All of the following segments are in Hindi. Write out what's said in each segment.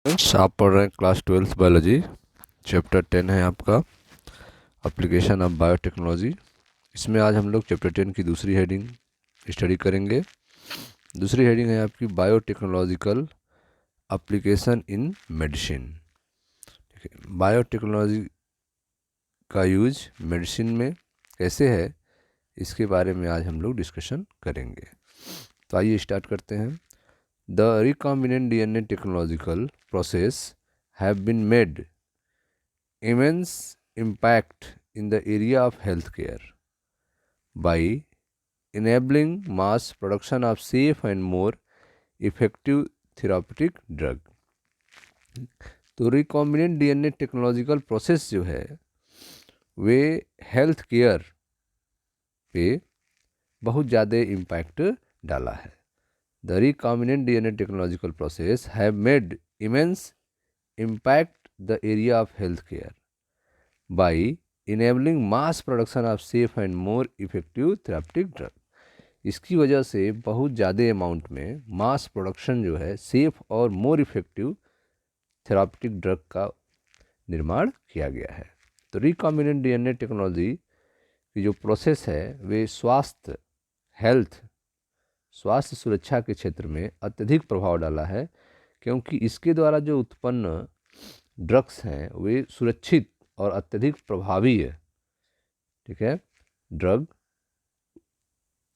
फ्रेंड्स, आप पढ़ रहे हैं क्लास 12th बायोलॉजी। चैप्टर 10 है आपका एप्लीकेशन ऑफ बायोटेक्नोलॉजी। इसमें आज हम लोग चैप्टर 10 की दूसरी हेडिंग स्टडी करेंगे। दूसरी हेडिंग है आपकी बायोटेक्नोलॉजिकल एप्लीकेशन इन मेडिसिन। ठीक है, बायोटेक्नोलॉजी का यूज मेडिसिन में कैसे है, इसके बारे में आज हम लोग डिस्कशन करेंगे। तो आइए स्टार्ट करते हैं। The recombinant DNA technological process have been made immense impact in the area of healthcare by enabling mass production of safe and more effective therapeutic drug। तो रिकॉम्बिनेंट डीएनए टेक्नोलॉजिकल प्रोसेस जो है वे हेल्थ केयर पे बहुत ज़्यादा इम्पैक्ट डाला है। The recombinant DNA technological process have made immense impact the area of healthcare by enabling mass production of safe and more effective therapeutic drug। इसकी वजह से बहुत ज़्यादा अमाउंट में मास प्रोडक्शन जो है सेफ और मोर इफेक्टिव थेराप्यूटिक ड्रग का निर्माण किया गया है। तो रिकॉम्बिनेंट डीएनए टेक्नोलॉजी की जो प्रोसेस है वे स्वास्थ्य सुरक्षा के क्षेत्र में अत्यधिक प्रभाव डाला है, क्योंकि इसके द्वारा जो उत्पन्न ड्रग्स हैं वे सुरक्षित और अत्यधिक प्रभावी है। ठीक है, ड्रग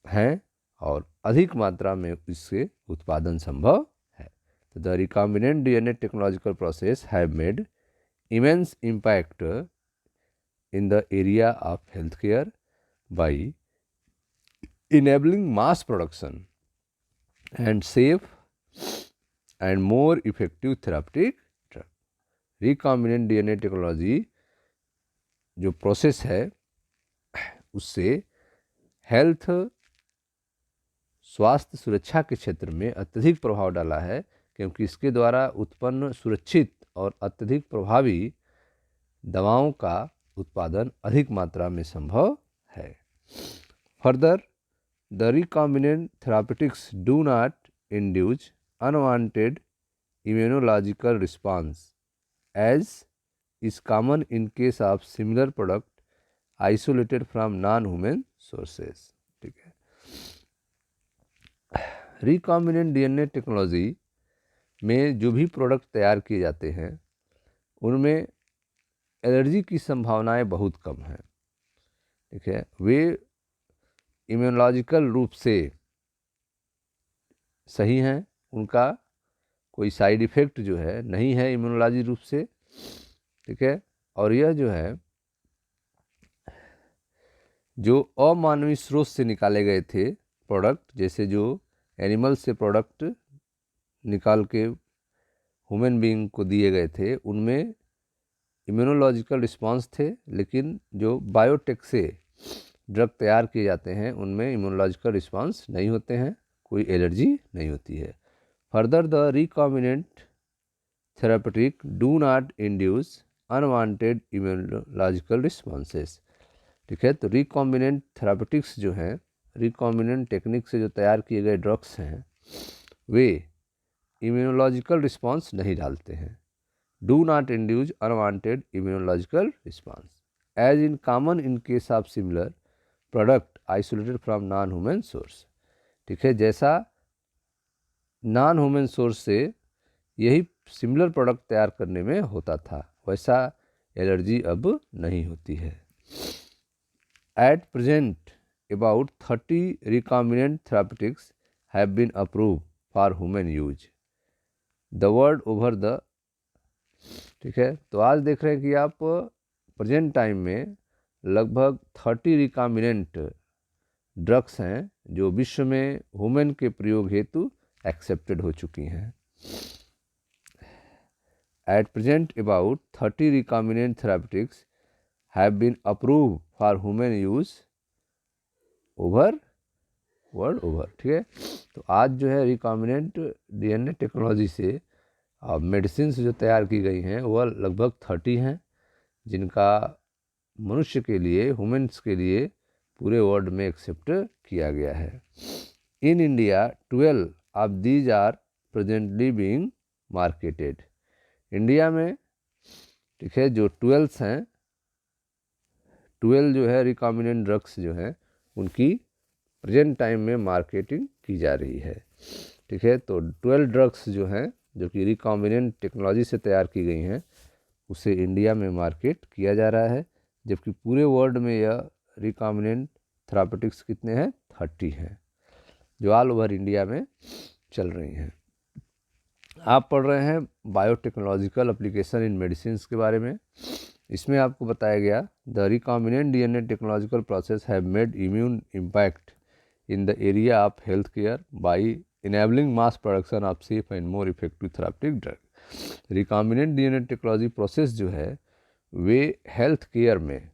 हैं और अधिक मात्रा में इससे उत्पादन संभव है। तो the recombinant DNA technological process have made immense impact in the area of health care by enabling mass production and safe and more effective therapeutic drug। recombinant DNA technology जो प्रोसेस है उससे हेल्थ स्वास्थ्य सुरक्षा के क्षेत्र में अत्यधिक प्रभाव डाला है, क्योंकि इसके द्वारा उत्पन्न सुरक्षित और अत्यधिक प्रभावी दवाओं का उत्पादन अधिक मात्रा में संभव है। Further The recombinant therapeutics do not induce unwanted immunological response, as is common in case of similar product isolated from non-human sources। ठीक है, रिकॉम्बिनेंट डीएनए टेक्नोलॉजी में जो भी प्रोडक्ट तैयार किए जाते हैं उनमें एलर्जी की संभावनाएं बहुत कम हैं। ठीक है, वे इम्यूनोलॉजिकल रूप से सही हैं, उनका कोई साइड इफ़ेक्ट जो है नहीं है इम्यूनोलॉजी रूप से। ठीक है, और यह जो है जो अमानवीय स्रोत से निकाले गए थे प्रोडक्ट, जैसे जो एनिमल से प्रोडक्ट निकाल के ह्यूमन बीइंग को दिए गए थे उनमें इम्यूनोलॉजिकल रिस्पांस थे, लेकिन जो बायोटेक से ड्रग तैयार किए जाते हैं उनमें इम्यूनोलॉजिकल रिस्पांस नहीं होते हैं, कोई एलर्जी नहीं होती है। Further the recombinant therapeutic do not induce unwanted immunological responses. ठीक है, तो रिकॉम्बिनेंट थेरापेटिक्स जो हैं, रिकॉम्बिनेंट टेक्निक से जो तैयार किए गए ड्रग्स हैं वे इम्यूनोलॉजिकल रिस्पॉन्स नहीं डालते हैं। Do not induce unwanted immunological response as in common in case of similar product isolated from non human source. ठीक है, जैसा नॉन ह्यूमन सोर्स से यही सिमिलर प्रोडक्ट तैयार करने में होता था, वैसा एलर्जी अब नहीं होती है। At present about 30 recombinant therapeutics have been approve for human use the world over the. ठीक है, तो आज देख रहे हैं कि आप प्रेजेंट टाइम में लगभग 30 रिकॉम्बिनेंट ड्रग्स हैं जो विश्व में ह्यूमन के प्रयोग हेतु एक्सेप्टेड हो चुकी हैं। At present, about 30 recombinant therapeutics have been approved for human use over world over. ठीक है, तो आज जो है रिकॉम्बिनेंट डीएनए टेक्नोलॉजी से मेडिसिन जो तैयार की गई हैं वह लगभग 30 हैं, जिनका मनुष्य के लिए ह्यूमन्स के लिए पूरे वर्ल्ड में एक्सेप्ट किया गया है। In India 12 of these are presently being marketed. India में, ठीक है, जो 12 हैं, 12 जो है रिकॉम्बिनेंट ड्रग्स जो हैं उनकी प्रेजेंट टाइम में मार्केटिंग की जा रही है, ठीक है। तो 12 ड्रग्स जो हैं जो कि रिकॉम्बिनेंट टेक्नोलॉजी से तैयार की गई हैं उसे इंडिया में मार्केट किया जा रहा है, जबकि पूरे वर्ल्ड में यह रिकॉम्बिनेंट थेरापेटिक्स कितने हैं, 30 हैं, जो ऑल ओवर इंडिया में चल रही हैं। आप पढ़ रहे हैं बायोटेक्नोलॉजिकल एप्लीकेशन इन मेडिसिन के बारे में। इसमें आपको बताया गया the recombinant DNA technological process have made immune impact in the area of health care by enabling mass production of safe and more effective therapeutic drug. Recombinant DNA technology process जो है वे हेल्थ केयर में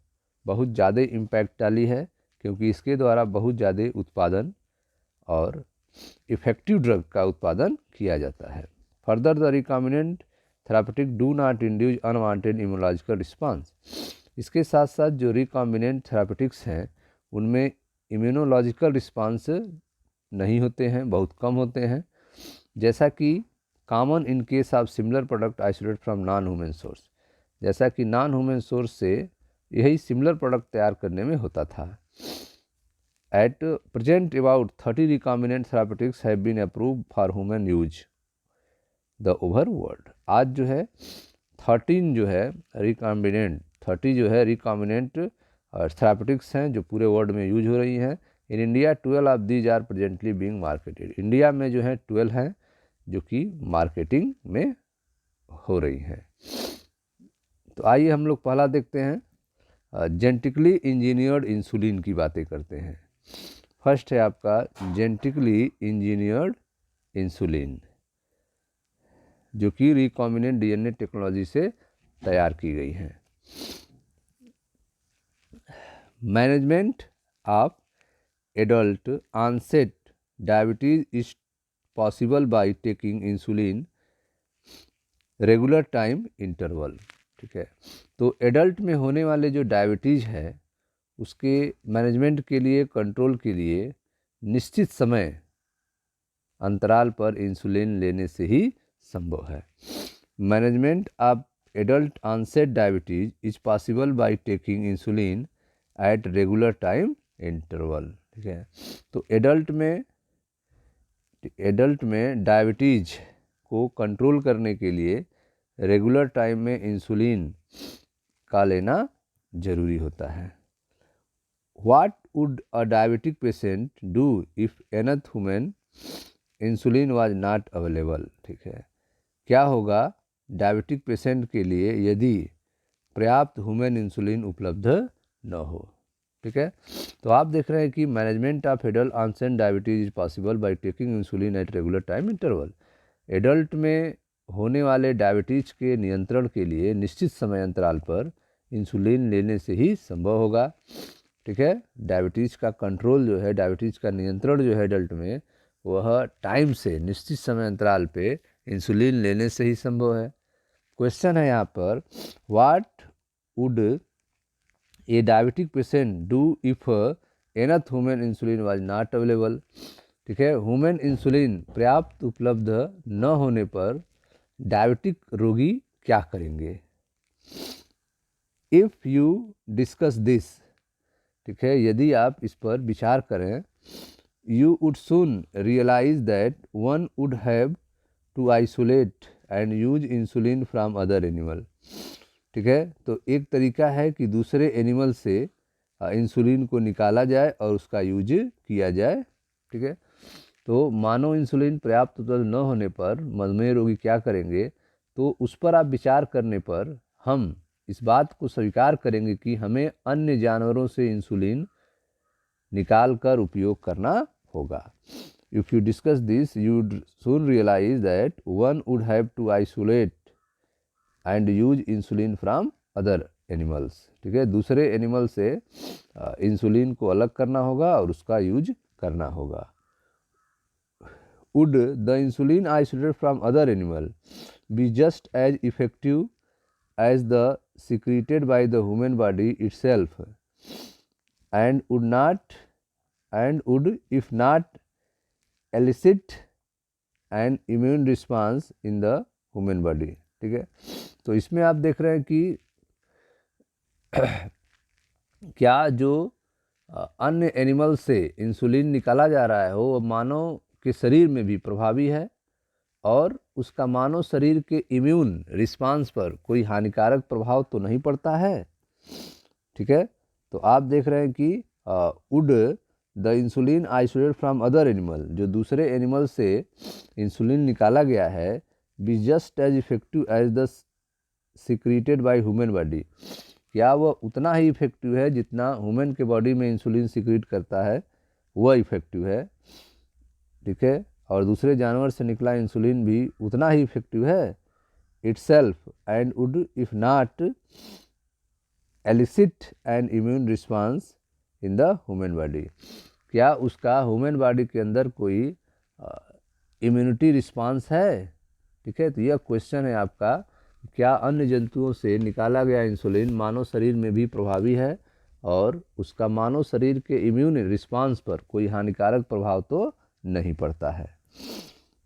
बहुत ज़्यादा इम्पैक्ट डाली है, क्योंकि इसके द्वारा बहुत ज़्यादा उत्पादन और इफेक्टिव ड्रग का उत्पादन किया जाता है। Further the recombinant therapeutic do not induce unwanted immunological response. इसके साथ साथ जो रिकॉम्बिनेंट थेरापेटिक्स हैं उनमें इम्यूनोलॉजिकल रिस्पांस नहीं होते हैं, बहुत कम होते हैं, जैसा कि common in case of similar product isolate from non human source. जैसा कि नॉन ह्यूमन सोर्स से यही सिमिलर प्रोडक्ट तैयार करने में होता था। At present, about 30 recombinant therapeutics have been approved for human use the over world। आज जो है 13 जो है रिकॉम्बिनेंट 30 जो है रिकॉम्बिनेंट थेरापेटिक्स हैं जो पूरे वर्ल्ड में यूज हो रही हैं। In India 12 of these are presently being marketed. India में जो है 12 हैं जो कि मार्केटिंग में हो रही हैं। तो आइए हम लोग पहला देखते हैं, जेनेटिकली इंजीनियर्ड इंसुलिन की बातें करते हैं। फर्स्ट है आपका जेनेटिकली इंजीनियर्ड इंसुलिन, जो कि रिकॉम्बिनेंट डीएनए टेक्नोलॉजी से तैयार की गई है। Management of adult onset diabetes is possible by taking insulin regular time interval, ठीक है। तो एडल्ट में होने वाले जो डायबिटीज़ है उसके मैनेजमेंट के लिए, कंट्रोल के लिए निश्चित समय अंतराल पर इंसुलिन लेने से ही संभव है। Management of adult onset diabetes is possible by taking insulin at regular time interval, ठीक है। तो एडल्ट में डायबिटीज को कंट्रोल करने के लिए रेगुलर टाइम में इंसुलिन का लेना जरूरी होता है। What would a diabetic patient do if enough human insulin was not available, ठीक है। क्या होगा डायबिटिक पेशेंट के लिए यदि पर्याप्त ह्यूमन इंसुलिन उपलब्ध न हो, ठीक है। तो आप देख रहे हैं कि management of adult onset diabetes is possible by taking insulin at regular time interval. Adult में होने वाले डायबिटीज के नियंत्रण के लिए निश्चित समय अंतराल पर इंसुलिन लेने से ही संभव होगा, ठीक है। डायबिटीज़ का कंट्रोल जो है, डायबिटीज़ का नियंत्रण जो है एडल्ट में, वह टाइम से निश्चित समय अंतराल पे इंसुलिन लेने से ही संभव है। क्वेश्चन है यहाँ पर, what would a diabetic patient do if nth human insulin was not available, ठीक है। ह्यूमन इंसुलिन पर्याप्त उपलब्ध न होने पर डायबिटिक रोगी क्या करेंगे। इफ़ यू डिस्कस दिस, ठीक है, यदि आप इस पर विचार करें, you would soon realize that one would have to isolate and use insulin from other animal, ठीक है। तो एक तरीका है कि दूसरे एनिमल से इंसुलिन को निकाला जाए और उसका यूज किया जाए, ठीक है। तो मानव इंसुलिन पर्याप्त उपलब्ध न होने पर मधुमेह रोगी क्या करेंगे, तो उस पर आप विचार करने पर हम इस बात को स्वीकार करेंगे कि हमें अन्य जानवरों से इंसुलिन निकाल कर उपयोग करना होगा। If you discuss this you would soon realize that one would have to isolate and use insulin from other animals, ठीक है। दूसरे एनिमल से इंसुलिन को अलग करना होगा और उसका यूज करना होगा। Would the insulin isolated from other animal be just as effective as the secreted by the human body itself and would if not elicit an immune response in the human body, ठीक है। तो इसमें आप देख रहे हैं कि क्या जो अन्य एनिमल से इंसुलिन निकाला जा रहा है वो मानव के शरीर में भी प्रभावी है और उसका मानव शरीर के इम्यून रिस्पांस पर कोई हानिकारक प्रभाव तो नहीं पड़ता है। ठीक है। तो आप देख रहे हैं कि would the insulin isolate from other animal, जो दूसरे एनिमल से इंसुलिन निकाला गया है, be just as effective as the secreted by human body, क्या वह उतना ही इफेक्टिव है जितना ह्यूमन के बॉडी में इंसुलिन सिक्रीट करता है वह इफेक्टिव है। ठीक है। और दूसरे जानवर से निकला इंसुलिन भी उतना ही इफेक्टिव है itself and would if not elicit an immune response in the human body, क्या उसका ह्यूमन बॉडी के अंदर कोई इम्यूनिटी रिस्पांस है। ठीक है। तो यह क्वेश्चन है आपका, क्या अन्य जंतुओं से निकाला गया इंसुलिन मानव शरीर में भी प्रभावी है और उसका मानव शरीर के इम्यून रिस्पांस पर कोई हानिकारक प्रभाव तो नहीं पड़ता है।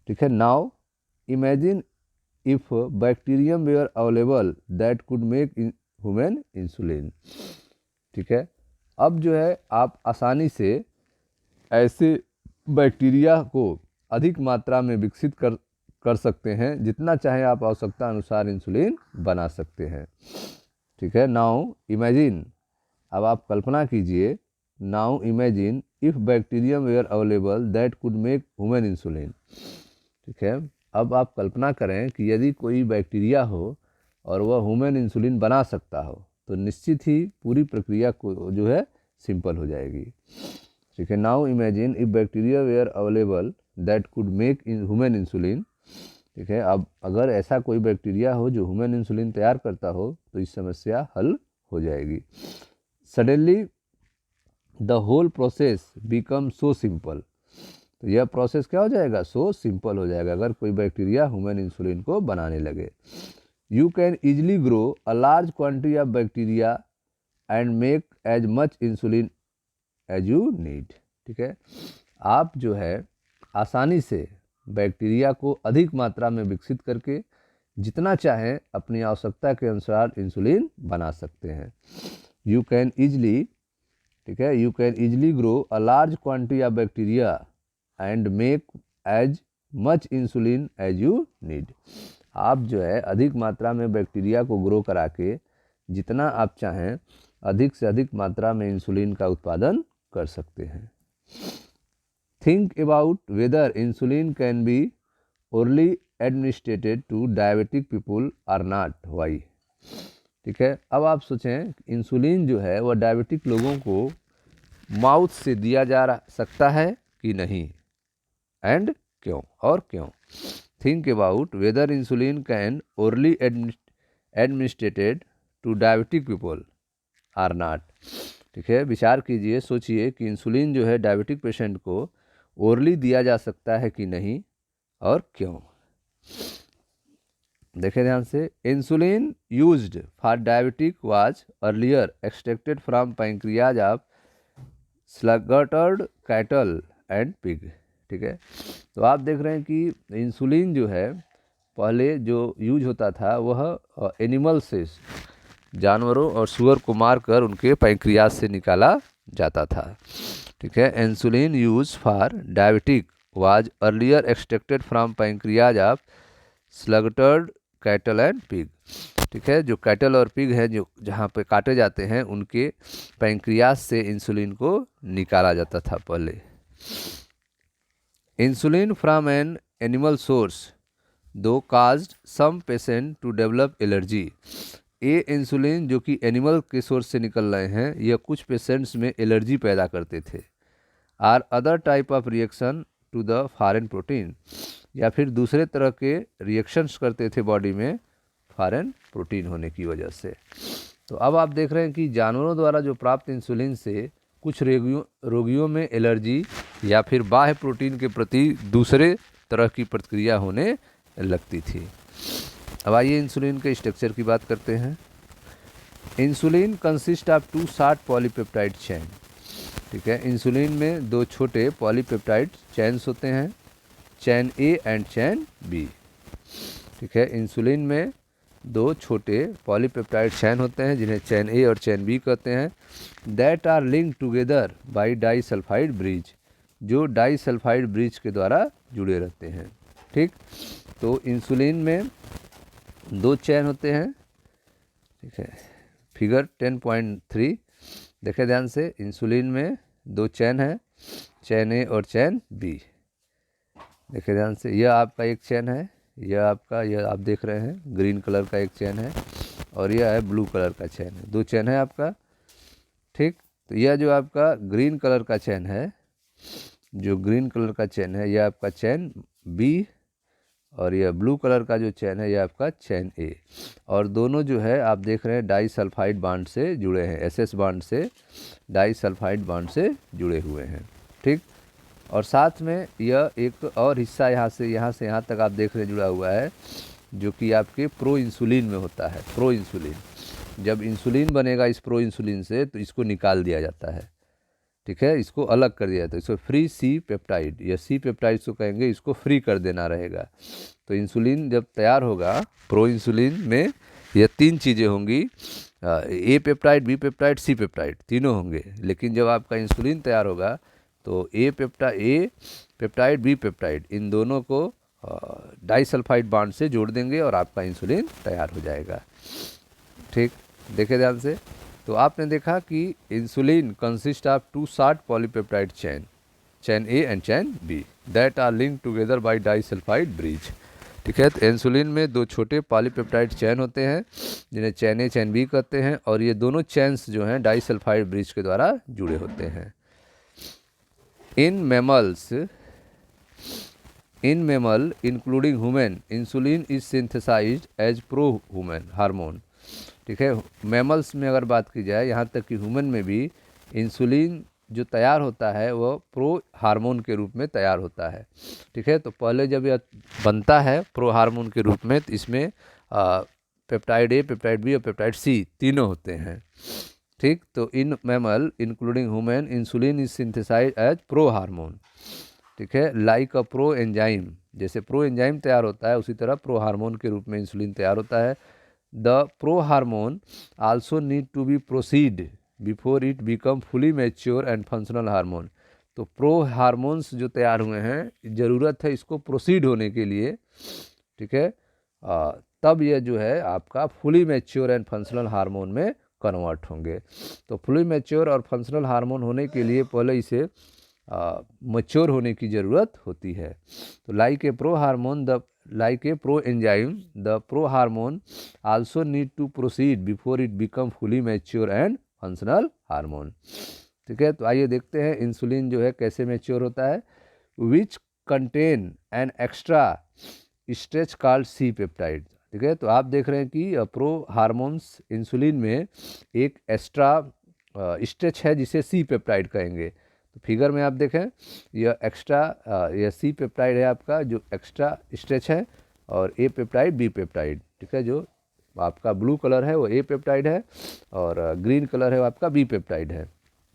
ठीक है। Now imagine if bacterium were available that could make human insulin. ठीक है। अब जो है आप आसानी से ऐसे बैक्टीरिया को अधिक मात्रा में विकसित कर सकते हैं, जितना चाहे आप आवश्यकता अनुसार इंसुलिन बना सकते हैं। ठीक है। नाउ इमेजिन, अब आप कल्पना कीजिए, now imagine if bacterium were available that could make human insulin. ठीक है। अब आप कल्पना करें कि यदि कोई बैक्टीरिया हो और वह ह्यूमन इंसुलिन बना सकता हो तो निश्चित ही पूरी प्रक्रिया को जो है सिंपल हो जाएगी। ठीक है। Now imagine if bacteria were available that could make human insulin. ठीक है। अब अगर ऐसा कोई बैक्टीरिया हो जो ह्यूमन इंसुलिन तैयार करता हो तो इस समस्या हल हो जाएगी। Suddenly the whole process become so simple, तो यह प्रोसेस क्या हो जाएगा, सो सिंपल हो जाएगा अगर कोई बैक्टीरिया ह्यूमन इंसुलिन को बनाने लगे। You can easily grow a large quantity of bacteria and make as much insulin as you need. ठीक है। आप जो है आसानी से बैक्टीरिया को अधिक मात्रा में विकसित करके जितना चाहें अपनी आवश्यकता के अनुसार इंसुलिन बना सकते हैं। यू कैन ईजिली, ठीक है, you can easily grow a large quantity of bacteria and make as much insulin as you need. आप जो है अधिक मात्रा में बैक्टीरिया को ग्रो करा के जितना आप चाहें अधिक से अधिक मात्रा में इंसुलिन का उत्पादन कर सकते हैं। Think about whether insulin can be orally administered to diabetic people or not, why. ठीक है। अब आप सोचें इंसुलिन जो है वह डायबिटिक लोगों को माउथ से दिया जा सकता है कि नहीं, एंड क्यों, और क्यों। Think about whether insulin can orally administered to diabetic people or not. ठीक है। विचार कीजिए, सोचिए कि इंसुलिन जो है डायबिटिक पेशेंट को ओरली दिया जा सकता है कि नहीं और क्यों। देखें ध्यान से, insulin used for diabetic was earlier extracted from pancreas of slaughtered cattle and pig. ठीक है। तो आप देख रहे हैं कि इंसुलिन जो है पहले जो यूज होता था वह एनिमल से, जानवरों और सूअर को मारकर उनके पैंक्रियाज से निकाला जाता था। ठीक है। Insulin use for diabetic was earlier extracted from pancreas of slaughtered cattle and pig. ठीक है। जो कैटल और पिग है जो जहाँ पे काटे जाते हैं उनके पैंक्रियाज से इंसुलिन को निकाला जाता था पहले। Insulin from an animal source though caused some patient to develop allergy. ये इंसुलिन जो कि एनिमल के सोर्स से निकल रहे हैं यह कुछ पेशेंट्स में एलर्जी पैदा करते थे। Or other type of reaction to the foreign protein, या फिर दूसरे तरह के रिएक्शंस करते थे बॉडी में फॉरेन प्रोटीन होने की वजह से। तो अब आप देख रहे हैं कि जानवरों द्वारा जो प्राप्त इंसुलिन से कुछ रोगियों में एलर्जी या फिर बाह्य प्रोटीन के प्रति दूसरे तरह की प्रतिक्रिया होने लगती थी। अब आइए इंसुलिन के स्ट्रक्चर की बात करते हैं। Insulin consist of 2 short polypeptide chain. ठीक है। इंसुलिन में 2 छोटे पॉलीपेप्टाइड चेन्स होते हैं, chain A and chain B. ठीक है। इंसुलिन में दो छोटे पॉलीपेप्टाइड चैन होते हैं जिन्हें चैन ए और चैन बी कहते हैं, that are link together by disulphide bridge, जो डाइसल्फाइड ब्रिज के द्वारा जुड़े रहते हैं। ठीक, तो इंसुलिन में दो चैन होते हैं। ठीक है, फिगर 10.3 देखें ध्यान से, इंसुलिन में दो चैन है, चैन ए और चैन बी। देखें ध्यान से, यह आपका एक चैन है, यह आपका, यह आप देख रहे हैं ग्रीन कलर का एक चैन है, और यह है ब्लू कलर का चैन है, दो चैन है आपका। ठीक, तो यह जो आपका ग्रीन कलर का चैन है, जो ग्रीन कलर का चैन है, यह आपका चैन बी, और यह ब्लू कलर का जो चैन है, यह आपका चैन ए। और दोनों जो है आप देख रहे हैं डाइसल्फाइड बॉन्ड से जुड़े हैं, एसएस बॉन्ड से, डाइसल्फाइड बॉन्ड से जुड़े हुए हैं। ठीक, और साथ में यह एक और हिस्सा यहाँ से यहाँ तक आप देख रहे हैं जुड़ा हुआ है, जो कि आपके प्रो इंसुलिन में होता है। प्रो इंसुलिन, जब इंसुलिन बनेगा इस प्रो इंसुलिन से, तो इसको निकाल दिया जाता है। ठीक है, इसको अलग कर दिया जाता है, इसको फ्री सी पेप्टाइड, या सी पेप्टाइड को कहेंगे, इसको फ्री कर देना रहेगा। तो इंसुलिन जब तैयार होगा, प्रो इंसुलिन में यह तीन चीज़ें होंगी, A peptide, B peptide, C peptide, तीनों होंगे। लेकिन जब आपका इंसुलिन तैयार होगा तो ए पेप्टाइड, बी पेप्टाइड, इन दोनों को डाइसल्फाइड बॉन्ड से जोड़ देंगे और आपका इंसुलिन तैयार हो जाएगा। ठीक, देखे ध्यान से, तो आपने देखा कि insulin consist of two short polypeptide chain, chain A and chain B, that are link together by disulphide bridge. ठीक है, तो इंसुलिन में दो छोटे पॉलीपेप्टाइड चैन होते हैं जिन्हें चैन ए चैन बी कहते हैं, और ये दोनों चैन्स जो हैं डाइसल्फाइड ब्रिज के द्वारा जुड़े होते हैं। In mammal including human, insulin is synthesised as pro human hormone. ठीक है, मैमल्स में अगर बात की जाए, यहाँ तक कि ह्यूमन में भी इंसुलिन जो तैयार होता है वह प्रो हार्मोन के रूप में तैयार होता है। ठीक है, तो पहले जब यह बनता है प्रो हार्मोन के रूप में, तो इसमें पेप्टाइड ए, पेप्टाइड बी और पेप्टाइड सी तीनों होते हैं। ठीक, तो in mammal including human, insulin is synthesised as pro hormone. ठीक है, लाइक अ प्रो एंजाइम, जैसे प्रो एंजाइम तैयार होता है उसी तरह प्रो हार्मोन के रूप में इंसुलिन तैयार होता है। The pro hormone also need to be proceed before it become fully mature and functional hormone. तो प्रो हार्मोन्स जो तैयार हुए हैं, ज़रूरत है इसको प्रोसीड होने के लिए। ठीक है, तब यह जो है आपका fully mature and functional hormone में कन्वर्ट होंगे। तो फुली मैच्योर और फंक्शनल हार्मोन होने के लिए पहले इसे मैच्योर होने की ज़रूरत होती है। तो like a pro hormone like a pro enzyme, the pro hormone also need to proceed before it become fully mature and functional hormone। ठीक है, तो आइए देखते हैं इंसुलिन जो है कैसे मैच्योर होता है। which contain an extra stretch called C peptide. ठीक है, तो आप देख रहे हैं कि प्रो हार्मोन्स इंसुलिन में एक एक्स्ट्रा स्ट्रेच है जिसे सी पेप्टाइड कहेंगे। तो फिगर में आप देखें, यह एक्स्ट्रा, यह सी पेप्टाइड है आपका जो एक्स्ट्रा स्ट्रेच है, और ए पेप्टाइड, बी पेप्टाइड। ठीक है, जो आपका ब्लू कलर है वो ए पेप्टाइड है, और ग्रीन कलर है वो आपका बी पेप्टाइड है।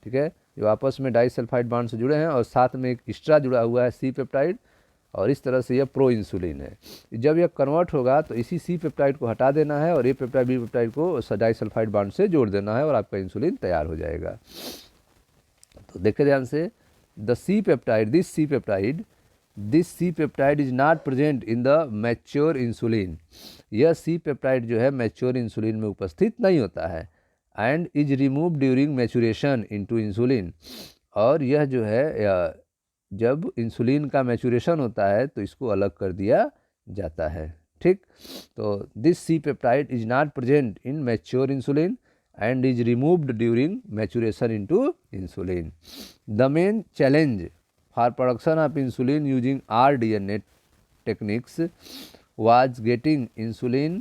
ठीक है, जो आपस में डाइसल्फाइड बॉन्ड से जुड़े हैं, और साथ में एक एक्स्ट्रा जुड़ा हुआ है सी पेप्टाइड, और इस तरह से यह प्रो इंसुलिन है। जब यह कन्वर्ट होगा तो इसी सी पेप्टाइड को हटा देना है और ए पेप्टाइड, बी पेप्टाइड को डाइसल्फाइड बॉन्ड से जोड़ देना है, और आपका इंसुलिन तैयार हो जाएगा। तो देखे ध्यान से, the C peptide, this C peptide is not present in the mature insulin. यह सी पेप्टाइड जो है मैच्योर इंसुलिन में उपस्थित नहीं होता है, and is remove during maturation into insulin. और यह जो है जब इंसुलिन का मैचुरेशन होता है तो इसको अलग कर दिया जाता है। ठीक, तो this C peptide is not present in mature insulin and is removed during maturation into insulin. The main challenge for production of insulin using rDNA techniques was getting insulin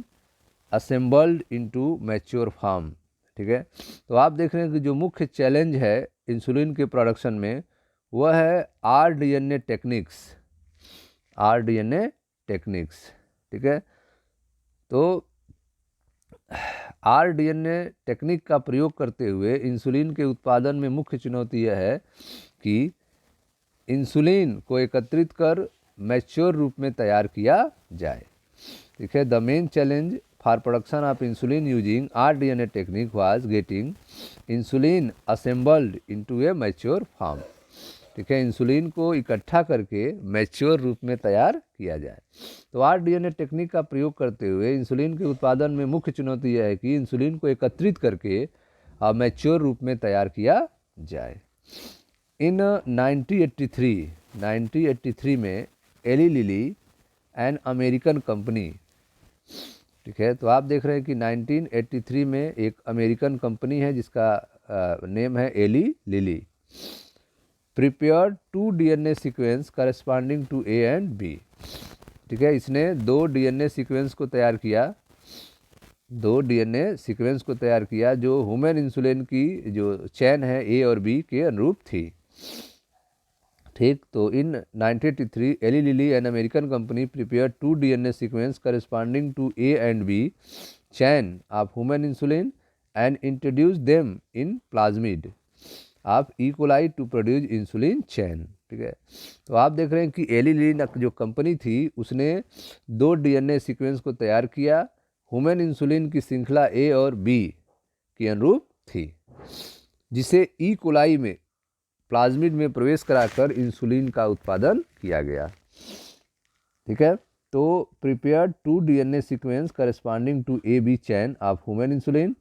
assembled into mature form। ठीक है, तो आप देख रहे हैं कि जो मुख्य चैलेंज है इंसुलिन के प्रोडक्शन में वह है rDNA टेक्निक्स, rDNA टेक्निक्स। ठीक है, तो rDNA टेक्निक का प्रयोग करते हुए इंसुलिन के उत्पादन में मुख्य चुनौती यह है कि इंसुलिन को एकत्रित कर मैच्योर रूप में तैयार किया जाए। ठीक है, the main challenge for production of insulin using rDNA technique was getting insulin assembled into A mature form. ठीक है, इंसुलिन को इकट्ठा करके मैच्योर रूप में तैयार किया जाए। तो rDNA टेक्निक का प्रयोग करते हुए इंसुलिन के उत्पादन में मुख्य चुनौती यह है कि इंसुलिन को एकत्रित करके मैच्योर रूप में तैयार किया जाए। इन 1983 में Eli Lilly an American company, ठीक है, तो आप देख रहे हैं कि 1983 में एक अमेरिकन कंपनी है जिसका नेम है Eli Lilly, prepared 2 DNA sequence corresponding to A and B. ठीक है, इसने 2 DNA सीक्वेंस को तैयार किया, 2 DNA सीक्वेंस को तैयार किया जो ह्यूमन इंसुलिन की जो चेन है ए और बी के अनुरूप थी। ठीक, तो in 1983 Eli Lilly an American company prepare 2 DNA sequence corresponding to A and B chain of human insulin and introduce them in plasmid of E coli to produce insulin chain. ठीक है, तो आप देख रहे हैं कि एली लिली जो कंपनी थी उसने 2 DNA सीक्वेंस को तैयार किया, ह्यूमन इंसुलिन की श्रृंखला ए और बी के अनुरूप थी, जिसे ई कोलाई में प्लाज्मिड में प्रवेश कराकर इंसुलिन का उत्पादन किया गया। ठीक है, तो prepared 2 DNA sequence corresponding to A B chain of human insulin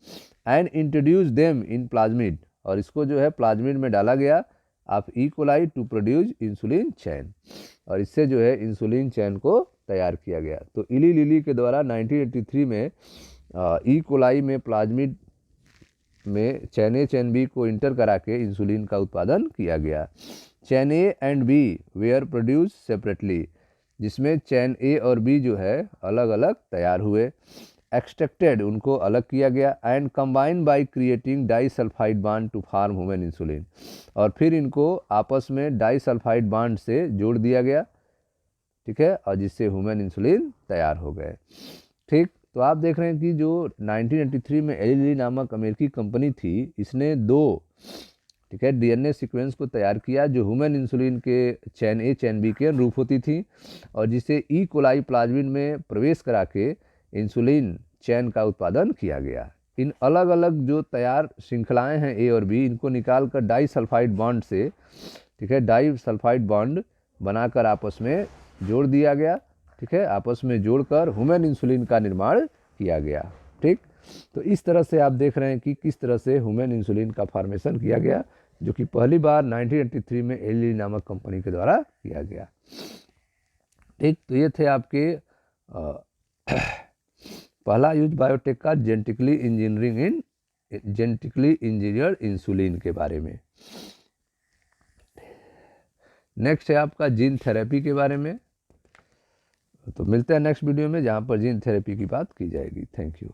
and introduce them in plasmid, और इसको जो है प्लाज्मिड में डाला गया of E coli to produce insulin chain, और इससे जो है इंसुलिन चैन को तैयार किया गया। तो एली लिली के द्वारा 1983 में ई कोलाई में प्लाज्मिड में चैन ए चैन बी को इंटर करा के इंसुलिन का उत्पादन किया गया। Chain A and B were produce separately, जिसमें चैन ए और बी जो है अलग अलग तैयार हुए, एक्सट्रैक्टेड उनको अलग किया गया, and combine by creating disulphide bond to form human insulin, और फिर इनको आपस में डाइसल्फाइड बॉन्ड से जोड़ दिया गया। ठीक है, और जिससे ह्यूमन इंसुलिन तैयार हो गए। ठीक, तो आप देख रहे हैं कि जो 1983 में एली लिली नामक अमेरिकी कंपनी थी, इसने 2 ठीक है DNA सीक्वेंस को तैयार किया जो ह्यूमन इंसुलिन के चैन ए चैन बी के अनुरूप होती थी, और जिसे ई कोलाई प्लाज्मिड में प्रवेश करा के इंसुलिन चैन का उत्पादन किया गया। इन अलग अलग जो तैयार श्रृंखलाएं हैं ए और बी, इनको निकाल कर डाइसल्फाइड बॉन्ड से, ठीक है, डाइसल्फाइड बॉन्ड बनाकर आपस में जोड़ दिया गया। ठीक है, आपस में जोड़कर ह्यूमन इंसुलिन का निर्माण किया गया। ठीक, तो इस तरह से आप देख रहे हैं कि किस तरह से ह्यूमन इंसुलिन का फॉर्मेशन किया गया, जो कि पहली बार 1983 में एली लिली नामक कंपनी के द्वारा किया गया। ठीक, तो ये थे आपके पहला यूज बायोटेक का जेनेटिकली इंजीनियर्ड इंसुलिन के बारे में। नेक्स्ट है आपका जीन थेरेपी के बारे में। तो मिलते हैं नेक्स्ट वीडियो में, जहाँ पर जीन थेरेपी की बात की जाएगी। Thank you.